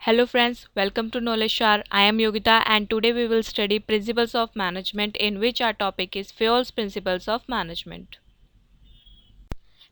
Hello friends, welcome to Knowledge Share. I am Yogita and today we will study principles of management, in which our topic is Fayol's principles of management.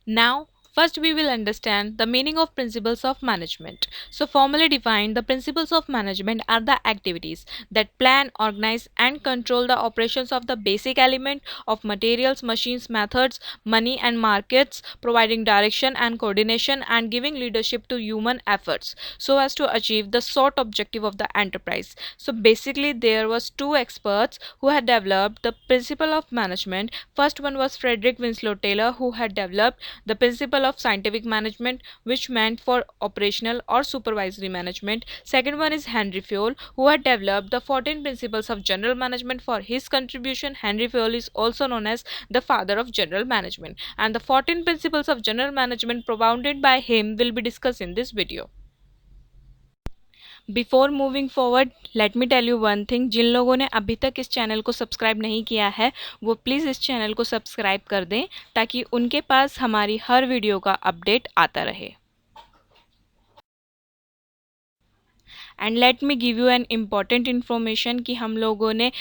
Now, first we will understand the meaning of principles of management. So, formally defined, the principles of management are the activities that plan, organize, and control the operations of the basic element of materials, machines, methods, money, and markets, providing direction and coordination and giving leadership to human efforts so as to achieve the sought objective of the enterprise. So, basically, there was two experts who had developed the principle of management. First one was Frederick Winslow Taylor, who had developed the principle of scientific management, which meant for operational or supervisory management. Second one is Henry Fayol, who had developed the 14 principles of general management. For his contribution, Henry Fayol is also known as the father of general management, and the 14 principles of general management propounded by him will be discussed in this video. Before moving forward let me tell you one thing, जिन लोगों ने अभी तक इस channel को subscribe नहीं किया है वो प्लीज़ इस चैनल को सब्सक्राइब कर दें ताकि उनके पास हमारी हर वीडियो का अपडेट आता रहे. And let me give you an important information कि हम लोगों ने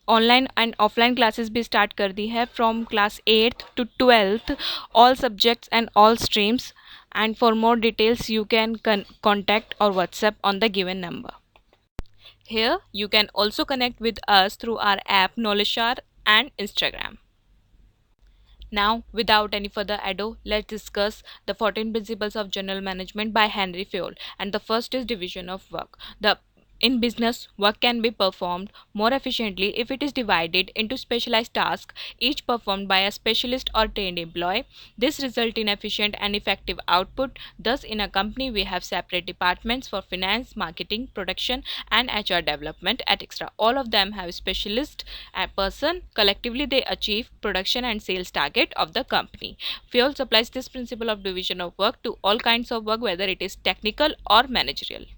ऑनलाइन एंड ऑफलाइन क्लासेस भी स्टार्ट कर दी है from class 8th to 12th, all subjects and all streams. And for more details you can contact or WhatsApp on the given number. Here you can also connect with us through our app KnowledgeShare and Instagram. Now, without any further ado, let's discuss the 14 principles of general management by Henry Fayol. And the first is division of work. In business, work can be performed more efficiently if it is divided into specialized tasks, each performed by a specialist or trained employee. This results in efficient and effective output. Thus, in a company, we have separate departments for finance, marketing, production, and HR development, etc. All of them have specialist person. Collectively, they achieve production and sales target of the company. Fayol applies this principle of division of work to all kinds of work, whether it is technical or managerial.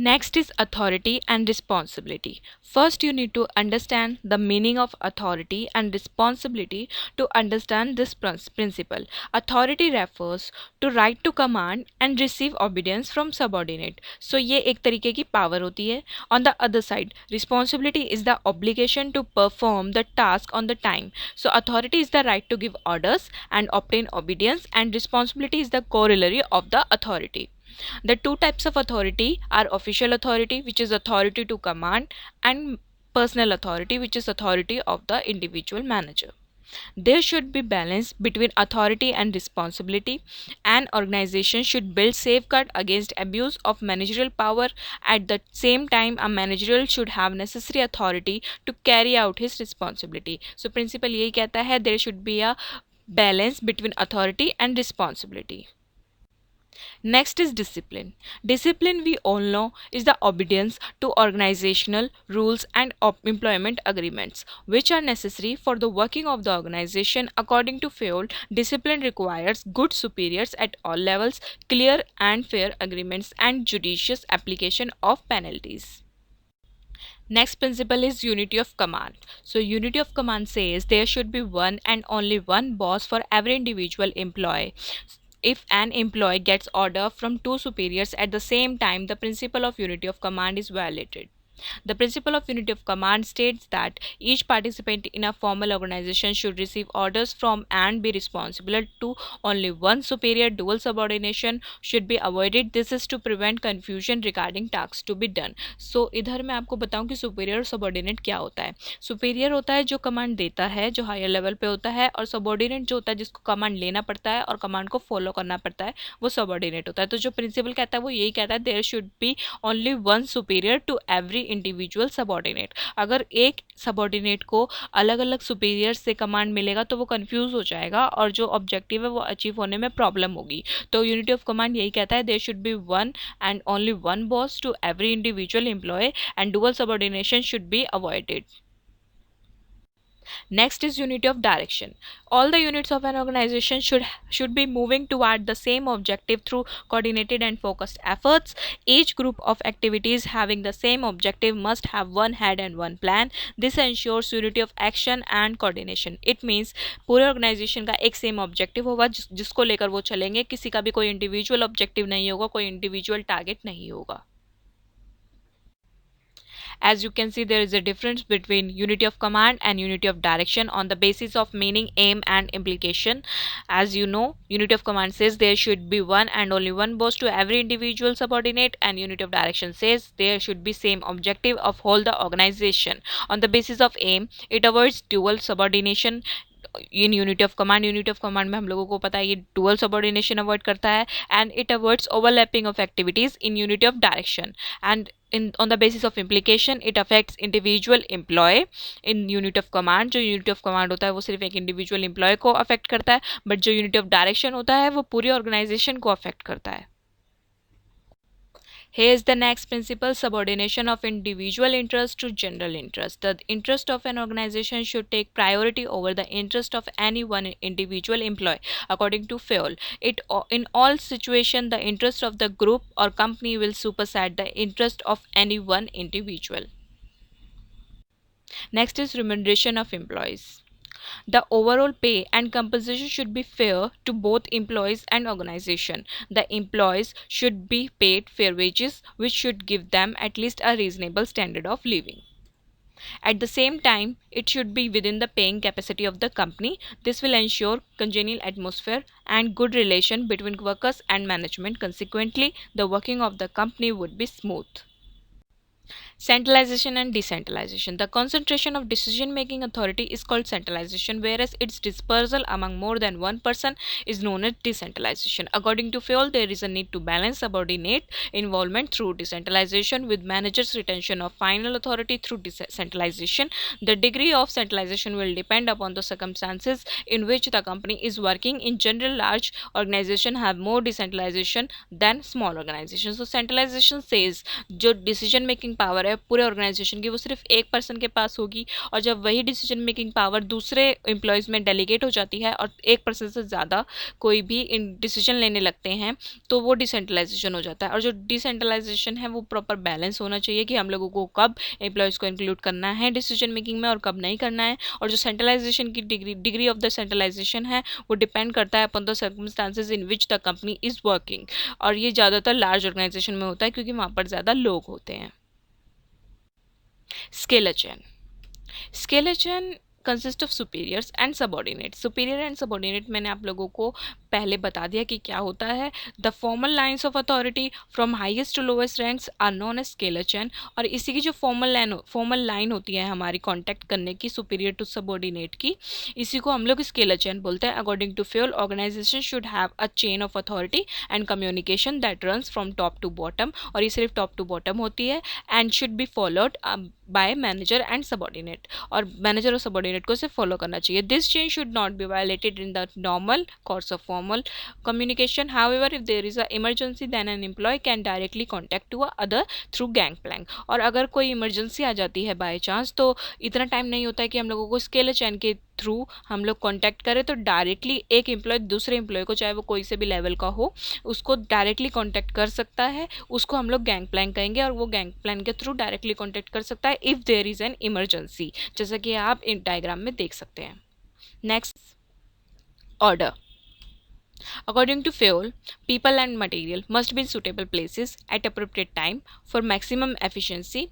Next is authority and responsibility. First, you need to understand the meaning of authority and responsibility to understand this principle. Authority refers to right to command and receive obedience from subordinate. So ये एक तरीके की power होती है. On the other side, responsibility is the obligation to perform the task on the time. So authority is the right to give orders and obtain obedience, and responsibility is the corollary of the authority. The two types of authority are official authority, which is authority to command, and personal authority, which is authority of the individual manager. There should be balance between authority and responsibility. An organization should build safeguard against abuse of managerial power. At the same time, a manager should have necessary authority to carry out his responsibility. So principle यही कहता है, there should be a balance between authority and responsibility. Next is discipline. Discipline, we all know, is the obedience to organizational rules and employment agreements which are necessary for the working of the organization. According to Fayol, discipline requires good superiors at all levels, clear and fair agreements, and judicious application of penalties. Next principle is unity of command. So unity of command says there should be one and only one boss for every individual employee. If an employee gets order from two superiors at the same time, the principle of unity of command is violated. The principle of unity of command states that each participant in a formal organization should receive orders from and be responsible to only one superior. Dual subordination should be avoided. This is to prevent confusion regarding tasks to be done. So इधर मैं आपको बताऊं कि superior और subordinate क्या होता है. Superior होता है जो कमांड देता है, जो हायर लेवल पे होता है, और सबॉर्डिनेट जो होता है जिसको कमांड लेना पड़ता है और कमांड को फॉलो करना पड़ता है, वो सबॉर्डिनेट होता है. तो जो प्रिंसिपल कहता है वो यही कहता है, there should be only one superior to every individual subordinate. अगर एक सबॉर्डिनेट को अलग अलग सुपीरियर से कमांड मिलेगा तो वो कंफ्यूज हो जाएगा और जो ऑब्जेक्टिव है वो अचीव होने में प्रॉब्लम होगी. तो यूनिटी ऑफ कमांड यही कहता है, there should be one and only one boss to every individual employee and dual subordination should be avoided. Next is unity of direction. All the units of an organization should be moving toward the same objective through coordinated and focused efforts. Each group of activities having the same objective must have one head and one plan. This ensures unity of action and coordination. It means पूरे organisation का एक same objective होगा जिसको लेकर वो चलेंगे. किसी का भी कोई इंडिविजुअल ऑब्जेक्टिव नहीं होगा, कोई इंडिविजुअल टारगेट नहीं होगा. As you can see, there is a difference between unity of command and unity of direction on the basis of meaning, aim, and implication. As you know, unity of command says there should be one and only one boss to every individual subordinate, and unity of direction says there should be same objective of whole the organization. On the basis of aim, it avoids dual subordination. In unity of command में हम लोगों को पता है ये dual subordination avoid करता है, and it avoids overlapping of activities in unity of direction. And on the basis of implication, it affects individual employee. in unit of command, जो unity of command होता है वो सिर्फ एक individual employee को affect करता है, but जो unity of direction होता है वो पूरी organization को affect करता है. Here is the next principle: subordination of individual interest to general interest. The interest of an organization should take priority over the interest of any one individual employee. According to Fayol, in all situations, the interest of the group or company will supersede the interest of any one individual. Next is remuneration of employees. The overall pay and compensation should be fair to both employees and organization. The employees should be paid fair wages, which should give them at least a reasonable standard of living. At the same time, it should be within the paying capacity of the company. This will ensure congenial atmosphere and good relation between workers and management. Consequently, the working of the company would be smooth. Centralization and decentralization. The concentration of decision-making authority is called centralization, whereas its dispersal among more than one person is known as decentralization. According to Fayol, there is a need to balance subordinate involvement through decentralization with managers' retention of final authority through decentralization. The degree of centralization will depend upon the circumstances in which the company is working. In general, large organizations have more decentralization than small organizations. So centralization says जो decision making power है पूरे organisation की वो सिर्फ एक person के पास होगी, और जब वही डिसीजन मेकिंग पावर दूसरे एम्प्लॉयज़ में डेलीगेट हो जाती है और एक पर्सन से ज़्यादा कोई भी डिसीजन लेने लगते हैं तो वो डिसेंट्रलाइजेशन हो जाता है. और जो डिसेंट्रलाइजेशन है वो प्रॉपर बैलेंस होना चाहिए कि हम लोगों को कब एम्प्लॉयज़ को इंक्लूड करना है डिसीजन मेकिंग में और कब नहीं करना है. और जो सेंट्रलाइजेशन की डिग्री ऑफ द सेंट्रलाइजेशन है वो डिपेंड करता है upon the circumstances in which the company is working, और ये ज़्यादातर लार्ज ऑर्गेनाइजेशन में होता है क्योंकि वहाँ पर ज़्यादा लोग होते हैं. Scalar chain. Scalar chain consists of superiors and subordinates. Superior and subordinate मैंने आप लोगों को पहले बता दिया कि क्या होता है. The formal lines of authority from highest to lowest ranks are known as scalar chain. और इसी की जो फॉर्मल लाइन होती है हमारी कॉन्टैक्ट करने की सुपीरियर टू सबऑर्डिनेट की, इसी को हम लोग स्केलर चेन बोलते हैं. According to Fayol, organization should have a chain of authority and communication that runs from top to bottom, और ये सिर्फ टॉप टू बॉटम होती है, and should be followed by manager and subordinate, और manager और subordinate को इसे follow करना चाहिए. This chain should not be violated in the normal course of formal communication. However, if there is a emergency, then an employee can directly contact to a other through gangplank. और अगर कोई emergency आ जाती है by chance तो इतना time नहीं होता है कि हम लोगों को स्केलर चैन के थ्रू हम लोग कांटेक्ट करें, तो डायरेक्टली एक एम्प्लॉय दूसरे एम्प्लॉय को, चाहे वो कोई से भी लेवल का हो, उसको डायरेक्टली कांटेक्ट कर सकता है. उसको हम लोग गैंग प्लान कहेंगे, और वो गैंग प्लान के थ्रू डायरेक्टली कांटेक्ट कर सकता है if there is an emergency, जैसा कि आप इन डायग्राम में देख सकते हैं. Next, order. According to Fayol, people and material must be in suitable places at appropriate time for maximum efficiency.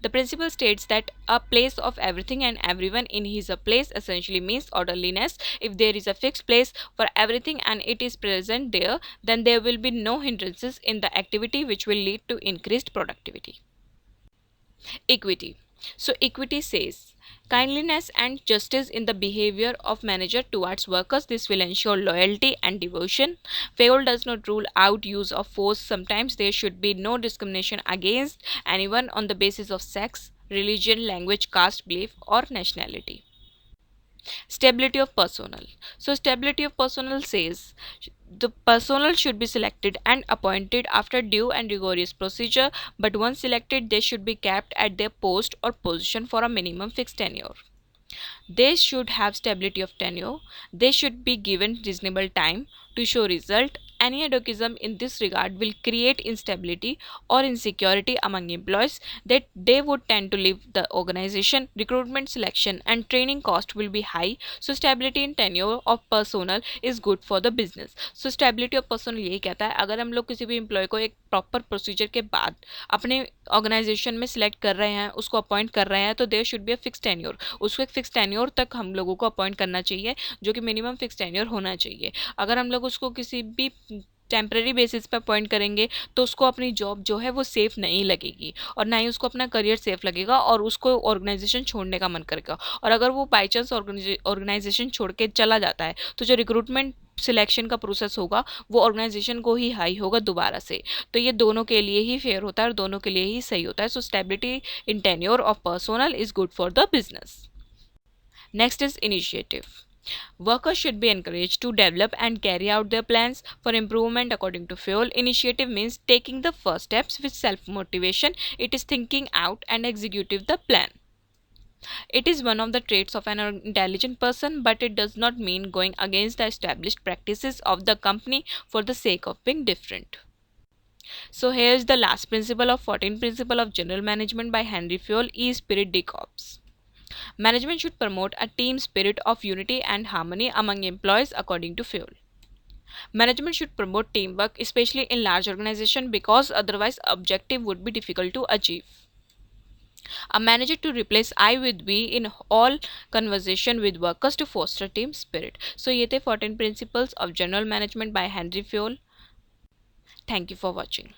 The principle states that a place of everything and everyone in his place essentially means orderliness. If there is a fixed place for everything and it is present there, then there will be no hindrances in the activity which will lead to increased productivity. Equity. So equity says kindliness and justice in the behavior of manager towards workers. This will ensure loyalty and devotion. Fayol does not rule out use of force. Sometimes there should be no discrimination against anyone on the basis of sex, religion, language, caste, belief, or nationality. Stability of personnel. So stability of personnel says the personnel should be selected and appointed after due and rigorous procedure, but once selected they should be kept at their post or position for a minimum fixed tenure. They should have stability of tenure. They should be given reasonable time to show result. Any advocism in this regard will create instability or insecurity among employees that they would tend to leave the organization. Recruitment, selection and training cost will be high. So stability in tenure of personnel is good for the business. So stability of personnel यही कहता है अगर हम लोग किसी भी employ को एक प्रॉपर प्रोसीजर के बाद अपने ऑर्गेनाइजेशन में सिलेक्ट कर रहे हैं, उसको अपॉइंट कर रहे हैं, तो there should be a fix tenure. उसको एक फिक्स टेन्योर तक हम लोगों को अपॉइंट करना चाहिए, जो कि मिनिमम फिक्स टेन्योर होना चाहिए. अगर हम लोग उसको किसी भी टेम्प्रेरी बेसिस पे अपॉइंट करेंगे तो उसको अपनी जॉब जो है वो सेफ़ नहीं लगेगी और ना ही उसको अपना करियर सेफ लगेगा और उसको ऑर्गेनाइजेशन छोड़ने का मन करेगा. और अगर वो बाई चांस ऑर्गेनाइजेशन छोड़ के चला जाता है तो जो रिक्रूटमेंट सिलेक्शन का प्रोसेस होगा वो ऑर्गेनाइजेशन को ही हाई होगा दोबारा से. तो ये दोनों के लिए ही फेयर होता है और दोनों के लिए ही सही होता है. So stability in tenure of personnel is good for the business. Next is initiative. Workers should be encouraged to develop and carry out their plans for improvement according to Fayol. Initiative means taking the first steps with self-motivation. It is thinking out and executing the plan. It is one of the traits of an intelligent person, but it does not mean going against the established practices of the company for the sake of being different. So here is the last principle of 14 principle of general management by Henry Fayol, E spirit de corps. Management should promote a team spirit of unity and harmony among employees according to Fayol. Management should promote teamwork, especially in large organizations, because otherwise objective would be difficult to achieve. A manager to replace I with we in all conversation with workers to foster team spirit. So ये थे 14 principles of general management by Henry Fayol. Thank you for watching.